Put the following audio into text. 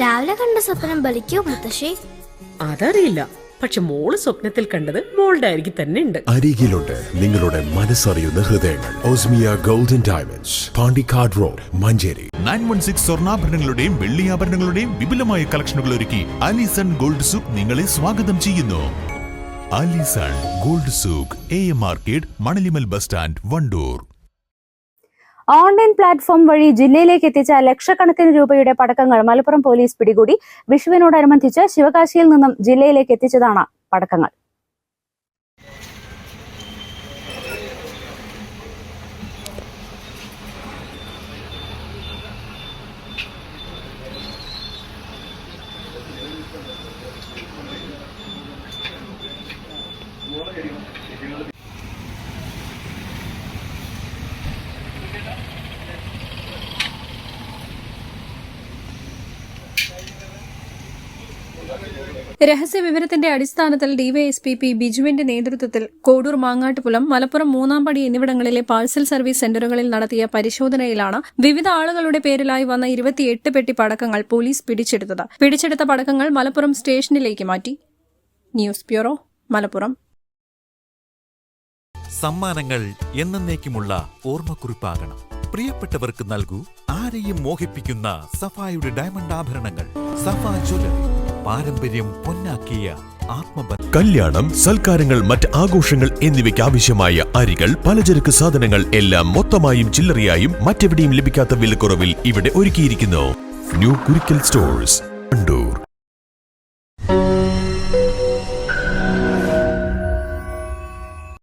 രാവിലെ കണ്ട സ്വപ്നം ബലിക്കോ മുത്തശ്ശി? അതറിയില്ല, പക്ഷെ മോള് സ്വപ്നത്തിൽ കണ്ടത് മോളുടെ അരികിൽ തന്നെ ഉണ്ട്. അരികിലുണ്ട് നിങ്ങളുടെ മനസ്സറിയുന്ന ഹൃദയങ്ങൾ. Osmia golden diamonds, Pandikkad road, Manjeri. 916 സ്വർണ്ണാഭരണങ്ങളുടെയും വെള്ളിയാഭരണങ്ങളുടെയും വിപുലമായ കളക്ഷനുകൾ ഒരുക്കി അലിസൺ ഗോൾഡ് സൂക്ക് നിങ്ങളെ സ്വാഗതം ചെയ്യുന്നു. Alison gold souk, AM market, Manalimal bus stand, Wandoor. Online platform വഴി ജില്ലയിലേക്ക് എത്തിച്ച ലക്ഷക്കണക്കിന് രൂപയുടെ പടക്കങ്ങൾ മലപ്പുറം പോലീസ് പിടികൂടി. വിഷുവിനോടനുബന്ധിച്ച് ശിവകാശിയിൽ നിന്നും ജില്ലയിലേക്ക് എത്തിച്ചതാണ് പടക്കങ്ങൾ. രഹസ്യവിവരത്തിന്റെ അടിസ്ഥാനത്തിൽ ഡിവൈഎസ്പി പി ബിജുവിന്റെ നേതൃത്വത്തിൽ കോഡൂർ, മാങ്ങാട്ടുപുലം, മലപ്പുറം മൂന്നാംപടി എന്നിവിടങ്ങളിലെ പാഴ്സൽ സർവീസ് സെന്ററുകളിൽ നടത്തിയ പരിശോധനയിലാണ് വിവിധ ആളുകളുടെ പേരിലായി വന്ന 28 പെട്ടി പടക്കങ്ങൾ പോലീസ് പിടിച്ചെടുത്തത്. പിടിച്ചെടുത്ത പടക്കങ്ങൾ മലപ്പുറം സ്റ്റേഷനിലേക്ക് മാറ്റി. News bureau, Malappuram. സമ്മാനങ്ങൾ എന്നേക്കുമുള്ള ഓർമ്മക്കുറിപ്പാകണം. പ്രിയപ്പെട്ടവർക്ക് നൽകൂ ആരെയും മോഹിപ്പിക്കുന്ന സഫായുടെ ഡയമണ്ട് ആഭരണങ്ങൾ. സഫ ജ്വല്ലറി, പാരമ്പര്യം പൊന്നാക്കിയ ആത്മബന്ധം. കല്യാണം, സൽക്കാരങ്ങൾ, മറ്റ് ആഘോഷങ്ങൾ എന്നിവയ്ക്ക് ആവശ്യമായ അരികൾ, പലചരക്ക് സാധനങ്ങൾ എല്ലാം മൊത്തമായും ചില്ലറയായും മറ്റെവിടെയും ലഭിക്കാത്ത വിലക്കുറവിൽ ഇവിടെ ഒരുക്കിയിരിക്കുന്നു. New Kurikkal stores.